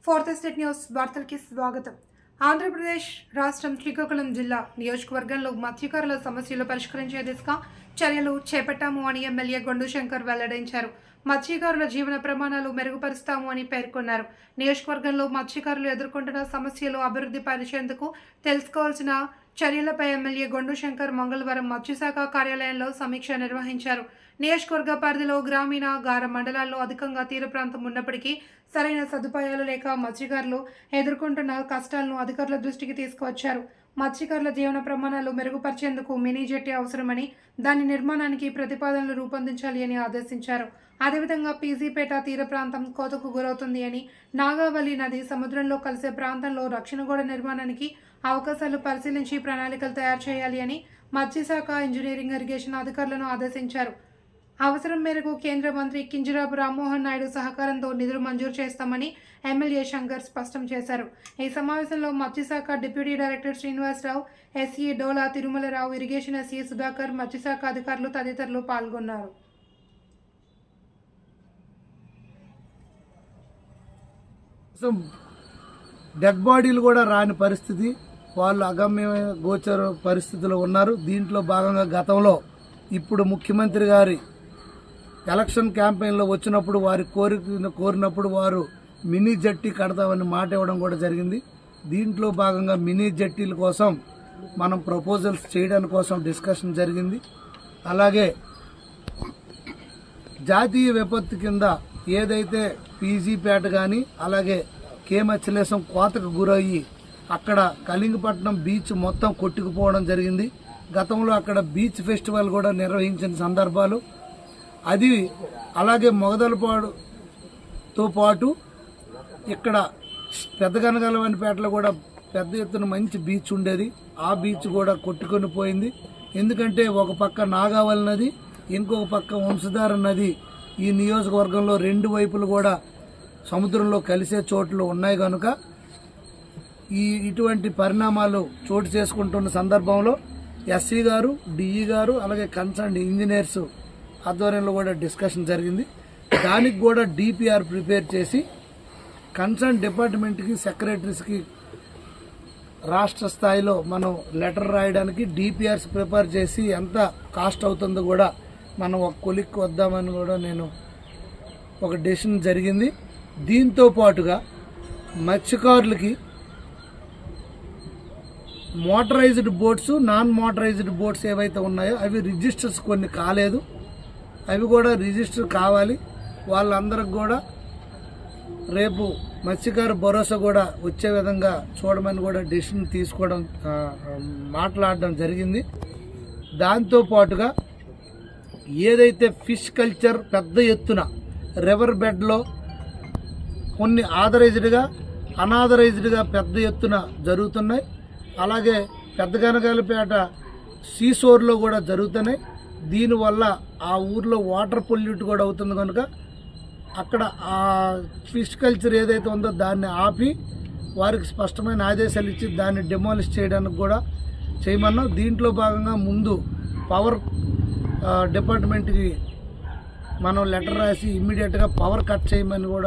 Fourth state news వార్తలకి స్వాగతం. ఆంధ్రప్రదేశ్ రాష్ట్రం శ్రీకాకుళం జిల్లా నియోజకవర్గంలో మత్స్యకారుల సమస్యలు పరిష్కరించే దిశగా చర్యలు చేపట్టాము అని ఎమ్మెల్యే గొండు శంకర్ వెల్లడించారు. మత్స్యకారుల జీవన ప్రమాణాలు మెరుగుపరుస్తాము అని పేర్కొన్నారు. నియోజకవర్గంలో మత్స్యకారులు ఎదుర్కొంటున్న సమస్యలు అభివృద్ధి పరిచేందుకు తెలుసుకోవాల్సిన చర్యలపై ఎమ్మెల్యే గొండు శంకర్ మంగళవారం మత్స్యశాఖ కార్యాలయంలో సమీక్ష నిర్వహించారు. నియోజకవర్గ పరిధిలో గ్రామీణ గార మండలాల్లో అధికంగా తీర ప్రాంతం ఉన్నప్పటికీ సరైన సదుపాయాలు లేక మత్స్యకారులు ఎదుర్కొంటున్న కష్టాలను అధికారుల దృష్టికి తీసుకువచ్చారు. మత్స్యకారుల జీవన ప్రమాణాలు మెరుగుపరిచేందుకు మినీ జెట్టి అవసరమని, దాని నిర్మాణానికి ప్రతిపాదనలు రూపొందించాలి అని ఆదేశించారు. అదేవిధంగా పీజీపేట తీర ప్రాంతం కోతకు గురవుతుంది అని, నాగావళి నది సముద్రంలో కలిసే ప్రాంతంలో రక్షణ గోడ నిర్మాణానికి అవకాశాలు పరిశీలించి ప్రణాళికలు తయారు చేయాలి అని మత్స్యశాఖ ఇంజనీరింగ్ ఇరిగేషన్ అధికారులను ఆదేశించారు. అవసరం మేరకు కేంద్ర మంత్రి కింజరాపు రామ్మోహన్ నాయుడు సహకారంతో నిధులు మంజూరు చేస్తామని ఎమ్మెల్యే శంకర్ స్పష్టం చేశారు. ఈ సమావేశంలో మత్స్యశాఖ డిప్యూటీ డైరెక్టర్ శ్రీనివాసరావు, ఎస్ఈ డోలా తిరుమలరావు, ఇరిగేషన్ ఎస్ఈ సుధాకర్, మత్స్యశాఖ అధికారులు తదితరులు పాల్గొన్నారు. డెడ్ బాడీలు కూడా రాని పరిస్థితి, వాళ్ళు అగమ్య గోచర పరిస్థితిలో ఉన్నారు. దీంట్లో భాగంగా గతంలో ఇప్పుడు ముఖ్యమంత్రి గారి ఎలక్షన్ క్యాంపెయిన్లో వచ్చినప్పుడు వారి కోరినప్పుడు వారు మినీ జట్టి కడతామని మాట ఇవ్వడం కూడా జరిగింది. దీంట్లో భాగంగా మినీ జట్టీల కోసం మనం ప్రపోజల్స్ చేయడానికి కోసం డిస్కషన్ జరిగింది. అలాగే జాతీయ విపత్తు కింద ఏదైతే పీజీపేట కానీ అలాగే కేమచ్చలేశం కోతకు గురయ్యి అక్కడ కళింగపట్నం బీచ్ మొత్తం కొట్టుకుపోవడం జరిగింది. గతంలో అక్కడ బీచ్ ఫెస్టివల్ కూడా నిర్వహించిన సందర్భాలు అది. అలాగే మొగదలపాడుతో పాటు ఇక్కడ పెద్దగనగలవనిపేటలో కూడా పెద్ద ఎత్తున మంచి బీచ్ ఉండేది. ఆ బీచ్ కూడా కొట్టుకొని పోయింది. ఎందుకంటే ఒక పక్క నాగావళి నది, ఇంకొక పక్క వంశధార నది ఈ నియోజకవర్గంలో రెండు వైపులు కూడా సముద్రంలో కలిసే చోట్లు ఉన్నాయి కనుక ఇటువంటి పరిణామాలు చోటు చేసుకుంటున్న సందర్భంలో ఎస్సీ గారు, డిఈ గారు అలాగే కన్సర్న్ ఇంజనీర్స్ ఆధ్వర్యంలో కూడా డిస్కషన్ జరిగింది. దానికి కూడా డిపిఆర్ ప్రిపేర్ చేసి కన్సర్న్ డిపార్ట్మెంట్కి, సెక్రటరీస్కి రాష్ట్ర స్థాయిలో మనం లెటర్ రాయడానికి డిపిఆర్స్ ప్రిపేర్ చేసి ఎంత కాస్ట్ అవుతుందో కూడా మనం ఒక కొలిక్కి వద్దామని కూడా నేను ఒక డెసిషన్ జరిగింది. దీంతో పాటుగా మత్స్యకారులకి motorized boats, non motorized boats ఏవైతే ఉన్నాయో అవి రిజిస్టర్స్ కొన్ని కాలేదు, అవి కూడా రిజిస్టర్ కావాలి. వాళ్ళందరికి కూడా రేపు మత్స్యకారు భరోసా కూడా వచ్చే విధంగా చూడమని కూడా డెసిషన్ తీసుకోవడం మాట్లాడడం జరిగింది. దాంతో పాటుగా ఏదైతే ఫిష్ కల్చర్ పెద్ద ఎత్తున రివర్ బెడ్లో కొన్ని ఆథరైజ్డ్గా, అనాథరైజ్డ్గా పెద్ద ఎత్తున జరుగుతున్నాయి. అలాగే పెద్దగనగలపేట సీసోర్లో కూడా జరుగుతున్నాయి. దీనివల్ల ఆ ఊర్లో వాటర్ పొల్యూట్ కూడా అవుతుంది కనుక అక్కడ ఆ ఫిష్ కల్చర్ ఏదైతే ఉందో దాన్ని ఆపి వారికి స్పష్టమైన ఆదేశాలు ఇచ్చి దాన్ని డెమాలిష్ చేయడానికి కూడా చేయమన్నాం. దీంట్లో భాగంగా ముందు పవర్ డిపార్ట్మెంట్కి మనం లెటర్ రాసి ఇమ్మీడియట్గా పవర్ కట్ చేయమని కూడా